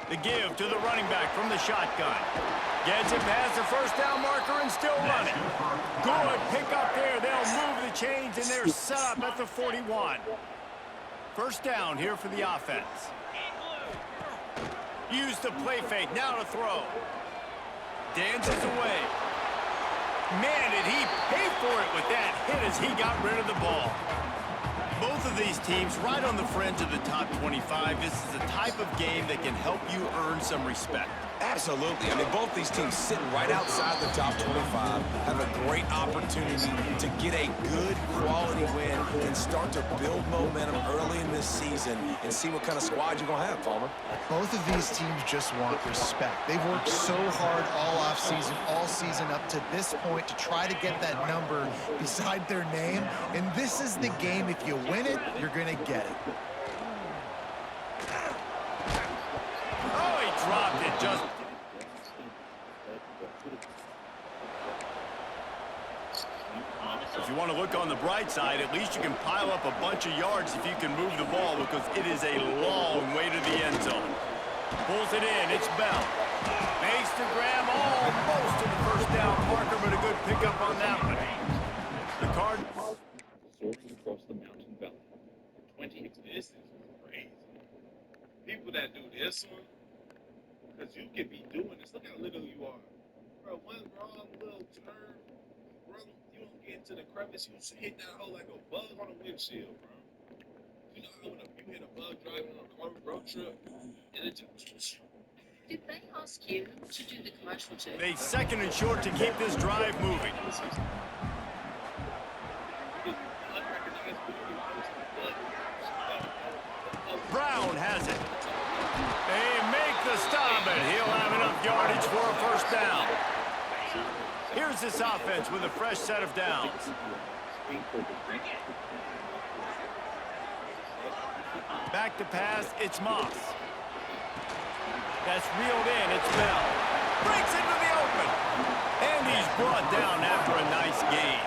The give to the running back from the shotgun. Gets it past the first down marker and still running. Good pick up there. They'll move the chains, and they're set up at the 41. First down here for the offense. Use the play fake. Now to throw. Dances away. Man, did he pay for it with that hit as he got rid of the ball. Both of these teams right on the fringe of the top 25. This is the type of game that can help you earn some respect. Absolutely. I mean, both these teams sitting right outside the top 25 have a great opportunity to get a good quality win and start to build momentum early in this season and see what kind of squad you're going to have, Palmer. Both of these teams just want respect. They've worked so hard all season up to this point to try to get that number beside their name. And this is the game. If you win it, you're going to get it. Oh, he dropped it just... If you want to look on the bright side, at least you can pile up a bunch of yards if you can move the ball because it is a long way to the end zone. Pulls it in. It's Bell. Makes the grab almost to the first down marker, but a good pickup on that one. The card... Soaring across the mountain valley. 20. This is crazy. People that do this one, because you could be doing this. Look how little you are. Bro, one wrong little turn, bro, you don't get into the crevice, you hit that hole like a bug on a windshield, bro. You know how when you hit a bug driving on a road trip, and it just... Did they ask you to do the commercial too? They second and short to keep this drive moving. Brown has it. They make the stop, and he'll have enough yardage for a first down. Here's this offense with a fresh set of downs. Back to pass, it's Moss. That's reeled in, it's Bell. Breaks into the open. And he's brought down after a nice gain.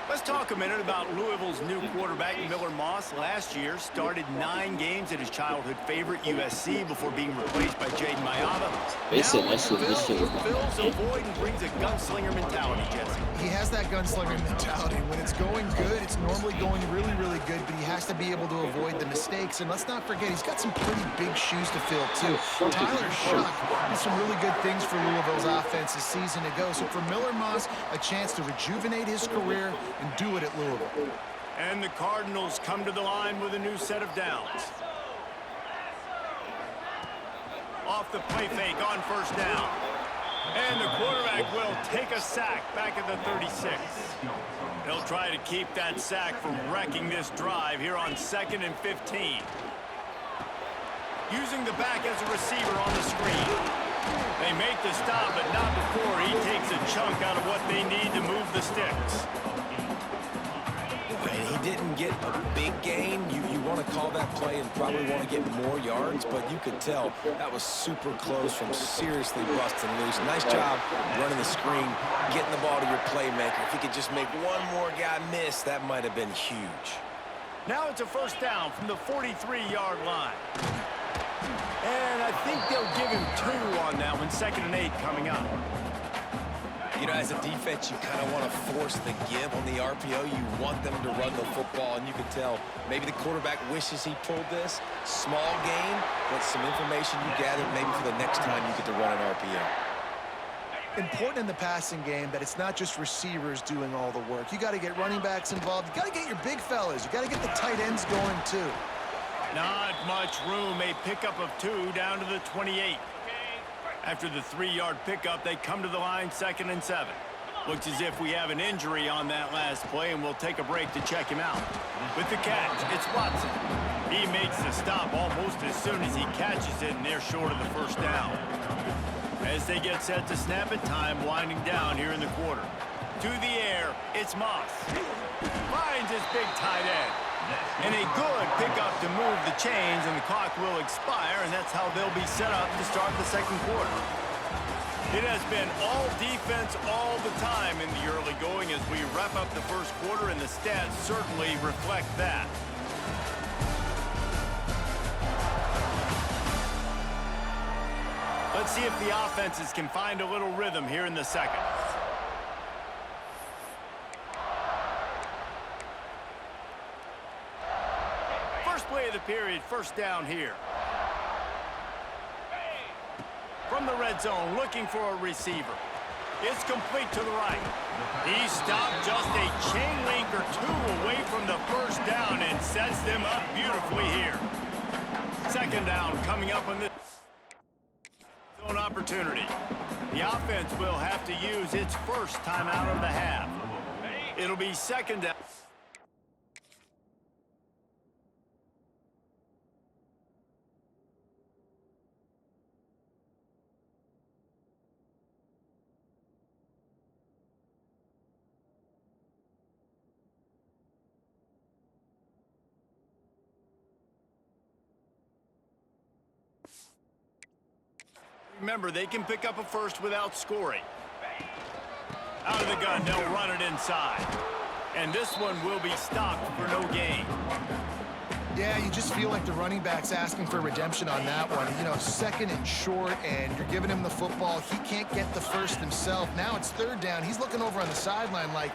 Let's talk a minute about Louisville's new quarterback, Miller Moss. Last year, started 9 games at his childhood favorite, USC, before being replaced by Jaden Mayava. Now with Phil, he fills a void and brings a gunslinger mentality, Jesse. He has that gunslinger mentality. When it's going good, it's normally going really, really good, but he has to be able to avoid the mistakes. And let's not forget, he's got some pretty big shoes to fill, too. Tyler Shough did some really good things for Louisville's offense a season ago. So for Miller Moss, a chance to rejuvenate his career and do it at Louisville. And the Cardinals come to the line with a new set of downs. Off the play fake on first down. And the quarterback will take a sack back at the 36. They'll try to keep that sack from wrecking this drive here on 2nd and 15. Using the back as a receiver on the screen. They make the stop, but not before he takes a chunk out of what they need to move the sticks. And he didn't get a big gain. You want to call that play and probably want to get more yards, but you could tell that was super close from seriously busting loose. Nice job running the screen, getting the ball to your playmaker. If he could just make one more guy miss, that might have been huge. Now it's a first down from the 43-yard line. And I think they'll give him 2 on that one, 2nd and 8 coming up. You know, as a defense, you kind of want to force the give on the RPO. You want them to run the football, and you can tell maybe the quarterback wishes he pulled this. Small gain, but some information you gathered maybe for the next time you get to run an RPO. Important in the passing game that it's not just receivers doing all the work. You got to get running backs involved. You got to get your big fellas. You got to get the tight ends going, too. Not much room. A pickup of 2 down to the 28. After the 3-yard pickup, they come to the line 2nd and 7. Looks as if we have an injury on that last play, and we'll take a break to check him out. With the catch, it's Watson. He makes the stop almost as soon as he catches it, and they're short of the first down. As they get set to snap it, time winding down here in the quarter. To the air, it's Moss. Finds his big tight end. And a good pickup to move the chains, and the clock will expire, and that's how they'll be set up to start the second quarter. It has been all defense all the time in the early going as we wrap up the first quarter, and the stats certainly reflect that. Let's see if the offenses can find a little rhythm here in the second. Play of the period, first down here. From the red zone, looking for a receiver. It's complete to the right. He stopped just a chain link or 2 away from the first down and sets them up beautifully here. Second down coming up on this zone opportunity. The offense will have to use its first timeout of the half. It'll be second down. Remember, they can pick up a first without scoring. Out of the gun, they'll run it inside. And this one will be stopped for no gain. Yeah, you just feel like the running back's asking for redemption on that one. You know, 2nd and short, and you're giving him the football. He can't get the first himself. Now it's 3rd down. He's looking over on the sideline like,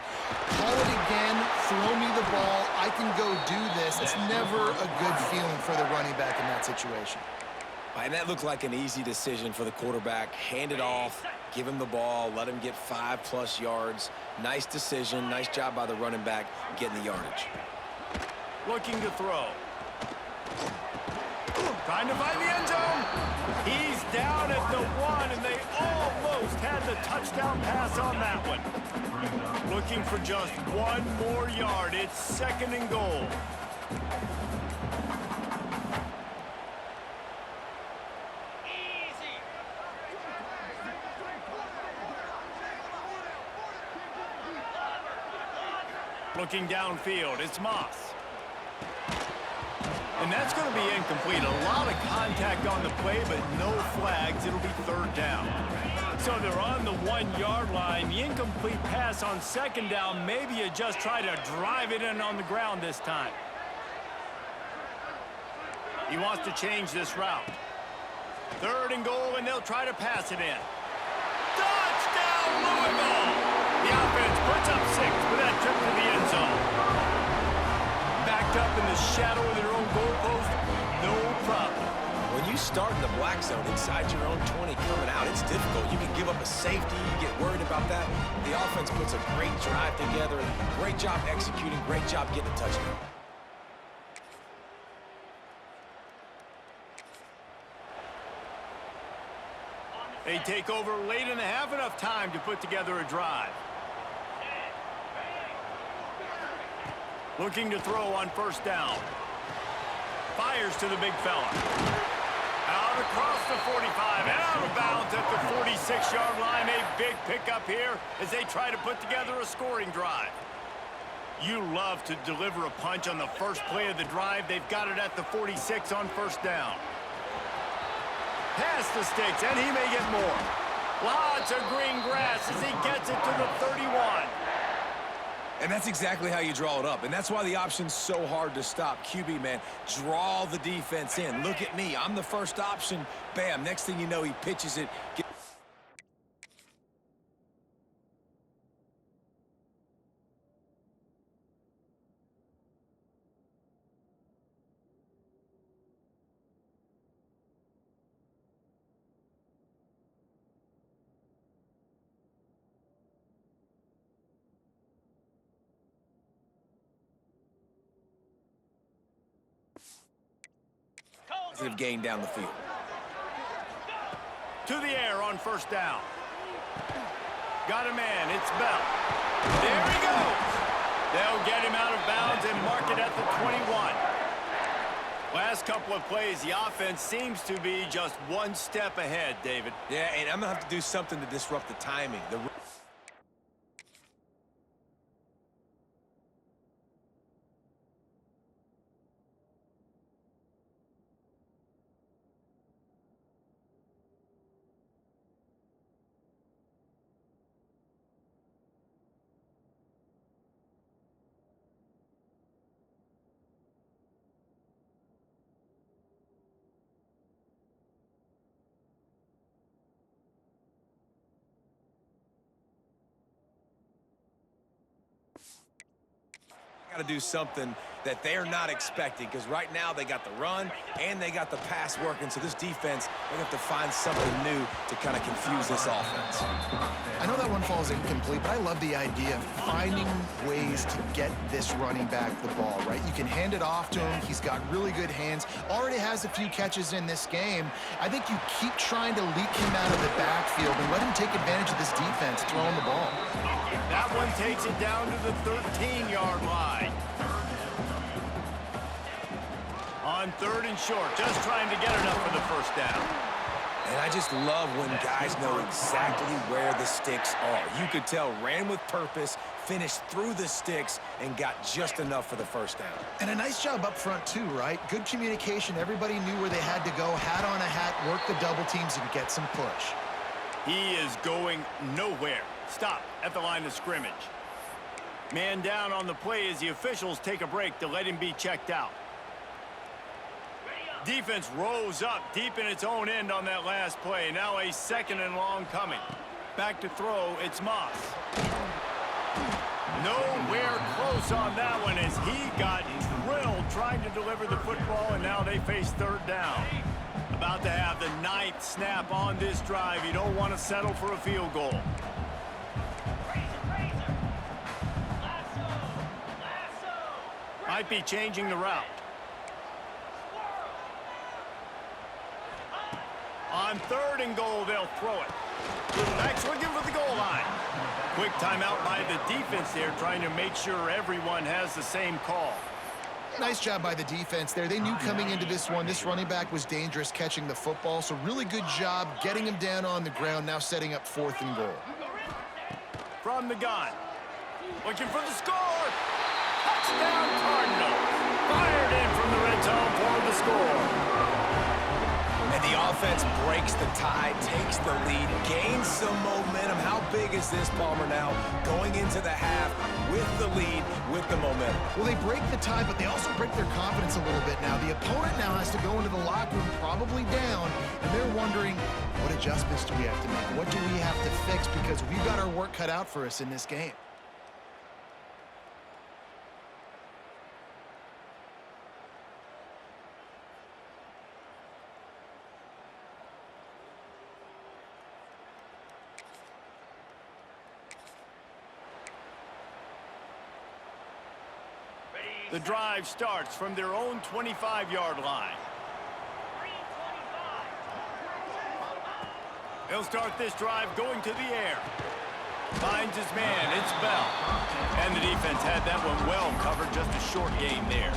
call it again, throw me the ball, I can go do this. It's never a good feeling for the running back in that situation. And that looked like an easy decision for the quarterback. Hand it off, give him the ball, let him get 5+ yards. Nice decision, nice job by the running back getting the yardage. Looking to throw. Trying to find the end zone. He's down at the 1, and they almost had the touchdown pass on that one. Looking for just 1 more yard. It's 2nd and goal. Looking downfield, it's Moss. And that's going to be incomplete. A lot of contact on the play, but no flags. It'll be 3rd down. So they're on the 1-yard line. The incomplete pass on 2nd down. Maybe you just try to drive it in on the ground this time. He wants to change this route. 3rd and goal, and they'll try to pass it in. Touchdown, Louisville! The offense puts up 6 with that trip to the end zone. Backed up in the shadow of their own goalpost, no problem. When you start in the black zone inside your own 20 coming out, it's difficult. You can give up a safety, you get worried about that. The offense puts a great drive together. Great job executing, great job getting a touchdown. They take over late in the half, enough time to put together a drive. Looking to throw on 1st down. Fires to the big fella. Out across the 45 and out of bounds at the 46-yard line. A big pickup here as they try to put together a scoring drive. You love to deliver a punch on the first play of the drive. They've got it at the 46 on 1st down. Past the sticks, and he may get more. Lots of green grass as he gets it to the 31. And that's exactly how you draw it up. And that's why the option's so hard to stop. QB, man, draw the defense in. Look at me. I'm the first option. Bam. Next thing you know, he pitches it. Gain down the field. To the air on 1st down. Got a man. It's Bell. There he goes. They'll get him out of bounds and mark it at the 21. Last couple of plays, the offense seems to be just 1 step ahead, David. Yeah, and I'm going to have to do something to disrupt the timing. Got to do something that they're not expecting, because right now they got the run and they got the pass working. So this defense, they have to find something new to kind of confuse this offense. I know that one falls incomplete, but I love the idea of finding ways to get this running back the ball, right? You can hand it off to him. He's got really good hands. Already has a few catches in this game. I think you keep trying to leak him out of the backfield and let him take advantage of this defense throwing the ball. That one takes it down to the 13-yard line. On 3rd and short, just trying to get enough for the 1st down. And I just love when guys know exactly where the sticks are. You could tell, ran with purpose, finished through the sticks, and got just enough for the 1st down. And a nice job up front, too, right? Good communication. Everybody knew where they had to go, hat on a hat, work the double teams, and get some push. He is going nowhere. Stop at the line of scrimmage. Man down on the play as the officials take a break to let him be checked out. Defense rose up deep in its own end on that last play. Now a 2nd and long coming. Back to throw, it's Moss. Nowhere close on that one as he got drilled trying to deliver the football, and now they face 3rd down. About to have the 9th snap on this drive. You don't want to settle for a field goal. Might be changing the route. On On 3rd and goal, they'll throw it. Backs looking for the goal line. Quick timeout by the defense there, trying to make sure everyone has the same call. Nice job by the defense there. They knew coming into this one, this running back was dangerous catching the football, so really good job getting him down on the ground, now setting up 4th and goal. From the gun. Looking for the score. Touchdown Cardinals. Fired in from the red zone for the score. And the offense breaks the tie, takes the lead, gains some momentum. How big is this, Palmer, now going into the half with the lead, with the momentum? Well, they break the tie, but they also break their confidence a little bit now. The opponent now has to go into the locker room probably down, and they're wondering, what adjustments do we have to make? What do we have to fix? Because we've got our work cut out for us in this game. The drive starts from their own 25-yard line. He'll start this drive going to the air. Finds his man, it's Bell. And the defense had that one well covered, just a short gain there.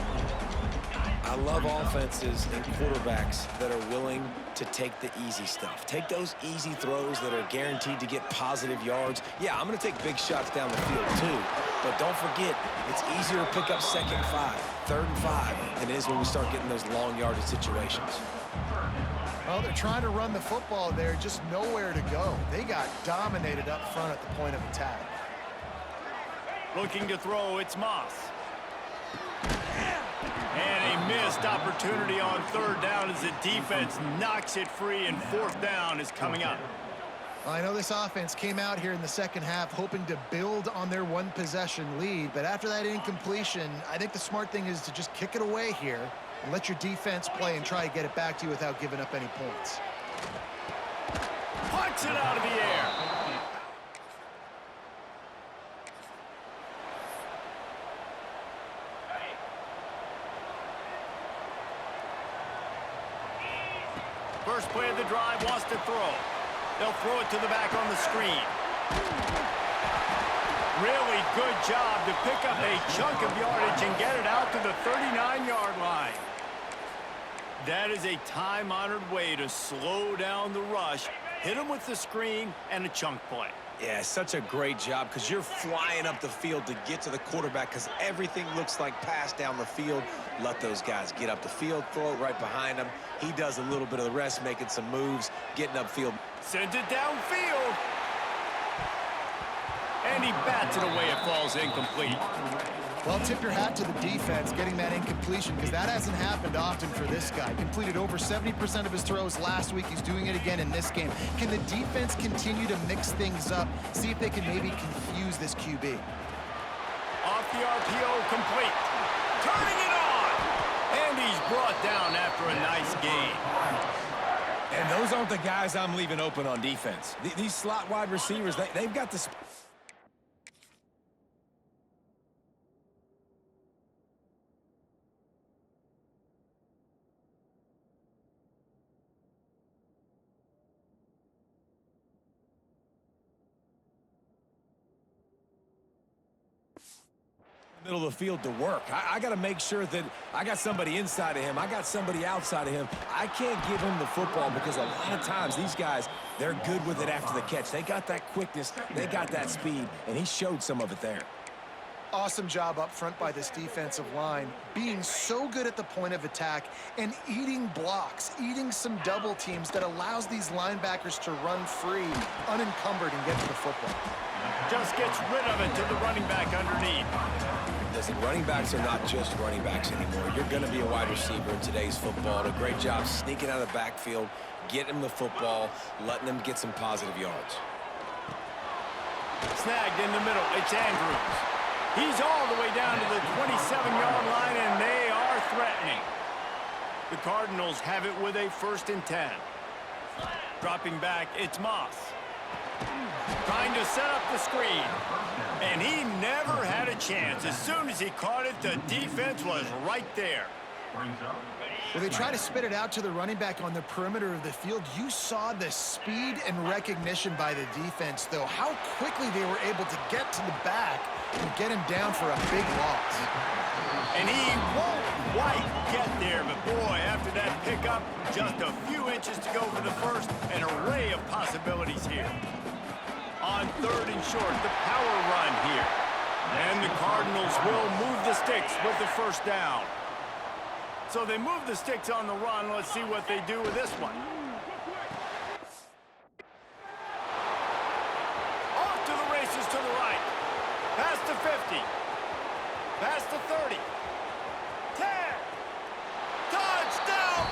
I love offenses and quarterbacks that are willing to take the easy stuff. Take those easy throws that are guaranteed to get positive yards. Yeah, I'm going to take big shots down the field too. But don't forget, it's easier to pick up 2nd and 5, 3rd and 5 than it is when we start getting those long yardage situations. Well, they're trying to run the football there, just nowhere to go. They got dominated up front at the point of attack. Looking to throw, it's Moss. And a missed opportunity on 3rd down as the defense knocks it free, and 4th down is coming up. I know this offense came out here in the second half hoping to build on their one-possession lead, but after that incompletion, I think the smart thing is to just kick it away here and let your defense play and try to get it back to you without giving up any points. Punch it out of the air. First play of the drive, wants to throw. They'll throw it to the back on the screen. Really good job to pick up a chunk of yardage and get it out to the 39-yard line. That is a time-honored way to slow down the rush, hit them with the screen, and a chunk play. Yeah, such a great job because you're flying up the field to get to the quarterback because everything looks like pass down the field. Let those guys get up the field, throw it right behind him. He does a little bit of the rest, making some moves, getting upfield. Sends it downfield. And he bats it away. It falls incomplete. Well, tip your hat to the defense getting that incompletion because that hasn't happened often for this guy. Completed over 70% of his throws last week. He's doing it again in this game. Can the defense continue to mix things up, see if they can maybe confuse this QB? Off the RPO, complete. Turning it on. And he's brought down after a nice gain. And those aren't the guys I'm leaving open on defense. These slot wide receivers, they've got the... middle of the field to work. I got to make sure that I got somebody inside of him. I got somebody outside of him. I can't give him the football because a lot of times these guys, they're good with it after the catch. They got that quickness. They got that speed, and he showed some of it there. Awesome job up front by this defensive line, being so good at the point of attack and eating blocks, eating some double teams that allows these linebackers to run free, unencumbered, and get to the football. Just gets rid of it to the running back underneath. Listen, running backs are not just running backs anymore. You're going to be a wide receiver in today's football. A great job sneaking out of the backfield, getting him the football, letting him get some positive yards. Snagged in the middle. It's Andrews. He's all the way down to the 27-yard line, and they are threatening. The Cardinals have it with a 1st and 10. Dropping back, it's Moss. Trying to set up the screen. And he never had a chance. As soon as he caught it, the defense was right there. Well, they try to spit it out to the running back on the perimeter of the field. You saw the speed and recognition by the defense, though, how quickly they were able to get to the back and get him down for a big loss. And he won't quite get there, but boy, after that pickup, just a few inches to go for the first, an array of possibilities here. On 3rd and short, the power run here. And the Cardinals will move the sticks with the first down. So they move the sticks on the run. Let's see what they do with this one. Off to the races to the right. Past the 50. Past the 30. 10. Touchdown!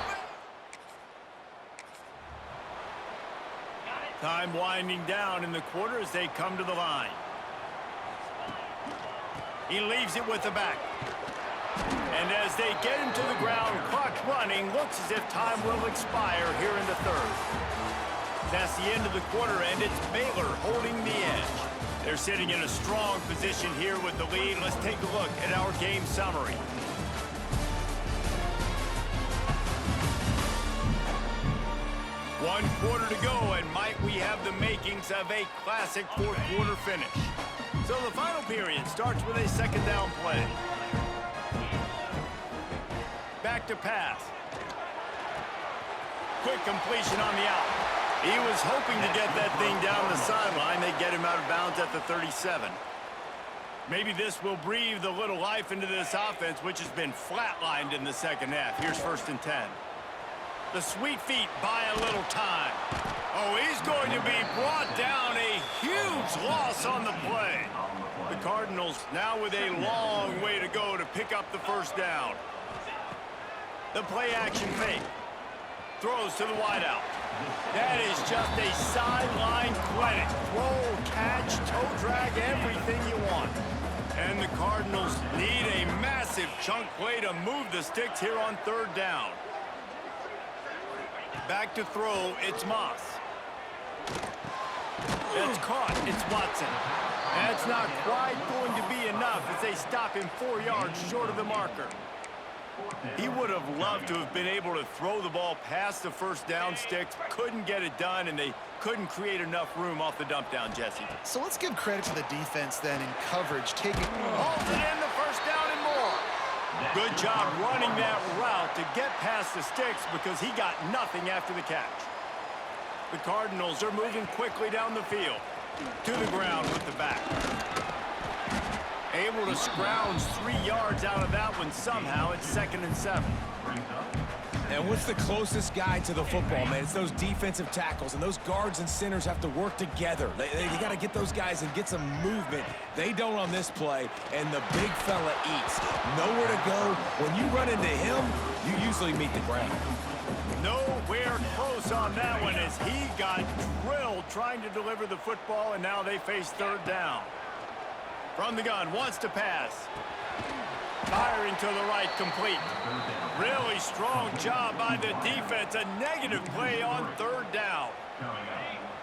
Time winding down in the quarter as they come to the line. He leaves it with the back. And as they get him to the ground, clock running, looks as if time will expire here in the 3rd. That's the end of the quarter, and it's Baylor holding the edge. They're sitting in a strong position here with the lead. Let's take a look at our game summary. One quarter to go, and might we have the makings of a classic 4th quarter finish. So the final period starts with a 2nd down play. Back to pass. Quick completion on the out. He was hoping to get that thing down the sideline. They get him out of bounds at the 37. Maybe this will breathe a little life into this offense, which has been flatlined in the 2nd half. Here's 1st and 10. The sweet feet buy a little time. Oh, he's going to be brought down. A huge loss on the play. The Cardinals now with a long way to go to pick up the first down. The play action fake. Throws to the wideout. That is just a sideline clinic. Throw, catch, toe drag, everything you want. And the Cardinals need a massive chunk play to move the sticks here on 3rd down. Back to throw, it's Moss. It's caught, it's Watson. That's not quite going to be enough as they stop him 4 yards short of the marker. He would have loved to have been able to throw the ball past the first down sticks, couldn't get it done, and they couldn't create enough room off the dump down, Jesse. So let's give credit to the defense then in coverage, taking... Halted in the first down and more. Good job running that route to get past the sticks because he got nothing after the catch. The Cardinals are moving quickly down the field. To the ground with the back. Able to scrounge 3 yards out of that one somehow. It's 2nd and 7. And what's the closest guy to the football, man? It's those defensive tackles, and those guards and centers have to work together. They got to get those guys and get some movement. They don't on this play, and the big fella eats. Nowhere to go. When you run into him, you usually meet the ground. Nowhere close on that one as he got drilled trying to deliver the football, and now they face 3rd down. From the gun, wants to pass. Firing to the right, complete. Really strong job by the defense. A negative play on 3rd down.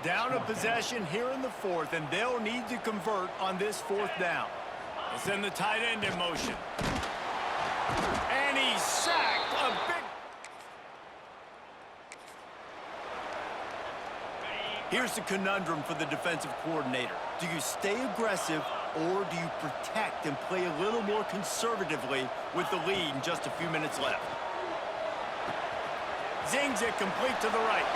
Down a possession here in the 4th, and they'll need to convert on this 4th down. They'll send the tight end in motion. And he's sacked. A big... Here's the conundrum for the defensive coordinator. Do you stay aggressive or do you protect and play a little more conservatively with the lead and just a few minutes left? Zings it complete to the right.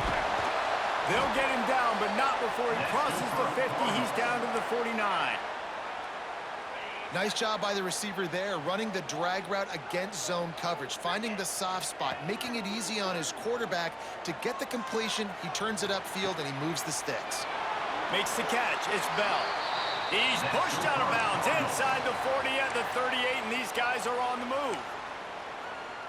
They'll get him down, but not before he crosses the 50. He's down to the 49. Nice job by the receiver there, running the drag route against zone coverage, finding the soft spot, making it easy on his quarterback to get the completion. He turns it upfield, and he moves the sticks. Makes the catch. It's Bell. He's pushed out of bounds inside the 40 at the 38, and these guys are on the move.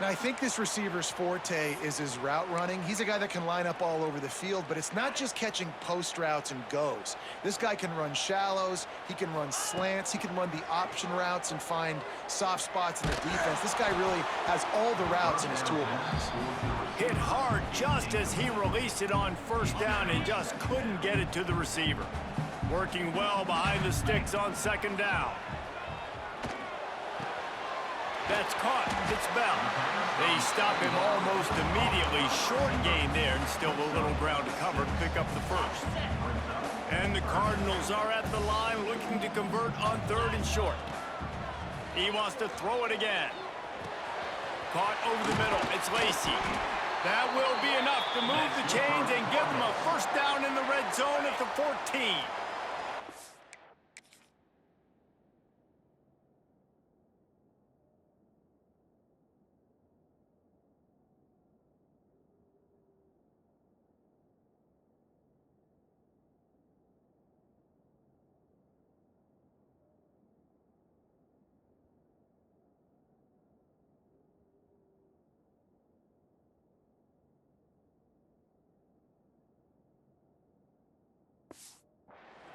Now, I think this receiver's forte is his route running. He's a guy that can line up all over the field, but it's not just catching post routes and goes. This guy can run shallows, he can run slants, he can run the option routes and find soft spots in the defense. This guy really has all the routes in his toolbox. Hit hard just as he released it on 1st down and just couldn't get it to the receiver. Working well behind the sticks on 2nd down. That's caught. It's Bell. They stop him almost immediately. Short gain there, and still a little ground to cover to pick up the first. And the Cardinals are at the line looking to convert on 3rd and short. He wants to throw it again. Caught over the middle. It's Lacy. That will be enough to move the chains and give them a first down in the red zone at the 14.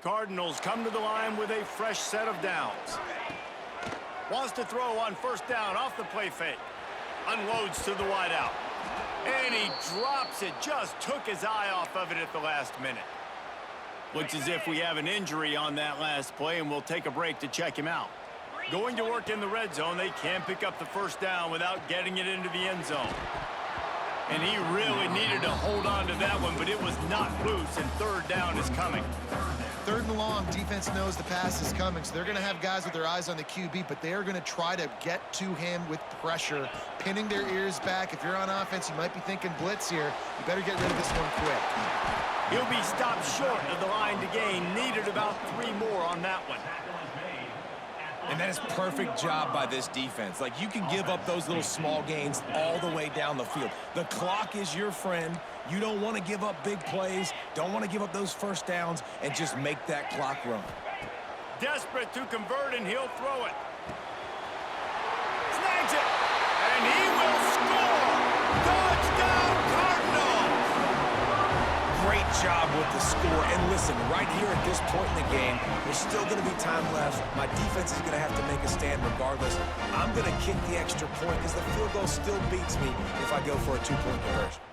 Cardinals come to the line with a fresh set of downs. Wants to throw on 1st down off the play fake. Unloads to the wideout. And he drops it. Just took his eye off of it at the last minute. Looks as if we have an injury on that last play, and we'll take a break to check him out. Going to work in the red zone, they can pick up the 1st down without getting it into the end zone. And he really needed to hold on to that one, but it was not loose, and 3rd down is coming. 3rd and long, defense knows the pass is coming, so they're going to have guys with their eyes on the QB, but they are going to try to get to him with pressure, pinning their ears back. If you're on offense, you might be thinking blitz here. You better get rid of this one quick. He'll be stopped short of the line to gain. Needed about 3 more on that one. And that is perfect job by this defense. Like, you can give up those little small gains all the way down the field. The clock is your friend. You don't want to give up big plays, don't want to give up those 1st downs, and just make that clock run. Desperate to convert, and he'll throw it. Snags it, and he will score! Touchdown, Cardinals! Great job with the score. And listen, right here at this point in the game, there's still going to be time left. My defense is going to have to make a stand regardless. I'm going to kick the extra point because the field goal still beats me if I go for a 2-point conversion.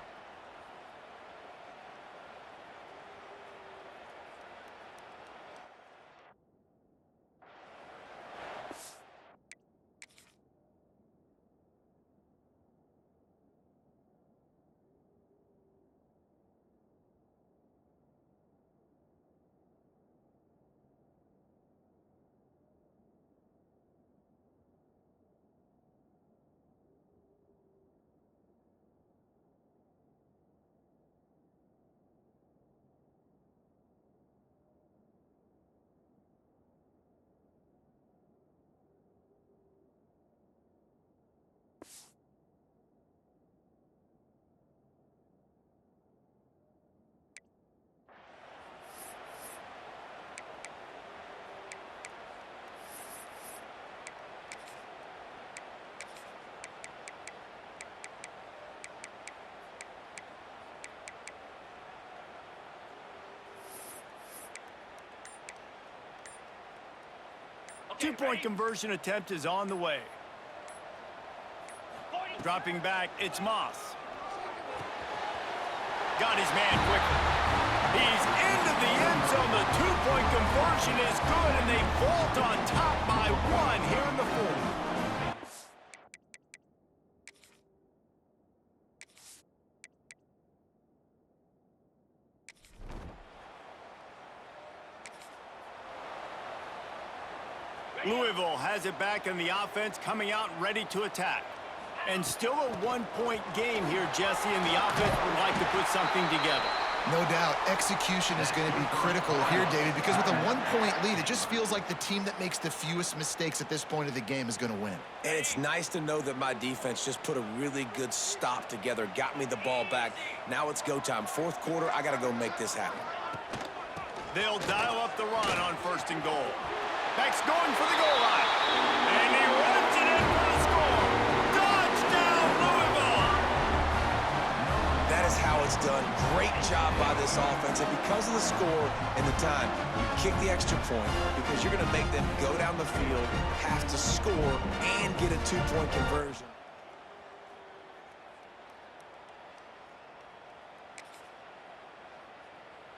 Two-point conversion attempt is on the way. Dropping back, it's Moss. Got his man quickly. He's into the end zone. The two-point conversion is good, and they vault on top by 1 here in the 4th. Louisville has it back in the offense, coming out ready to attack. And still a 1-point game here, Jesse, and the offense would like to put something together. No doubt, execution is going to be critical here, David, because with a 1-point lead, it just feels like the team that makes the fewest mistakes at this point of the game is going to win. And it's nice to know that my defense just put a really good stop together, got me the ball back. Now it's go time. 4th quarter, I got to go make this happen. They'll dial up the run on 1st and goal. Beck's going for the goal line. And he runs it in for the score. Touchdown, Louisville! That is how it's done. Great job by this offense. And because of the score and the time, you kick the extra point because you're going to make them go down the field, have to score, and get a 2-point conversion.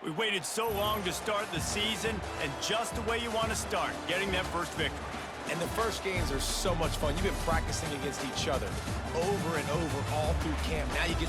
We waited so long to start the season, and just the way you want to start, getting that first victory. And the first games are so much fun. You've been practicing against each other over and over all through camp. Now you get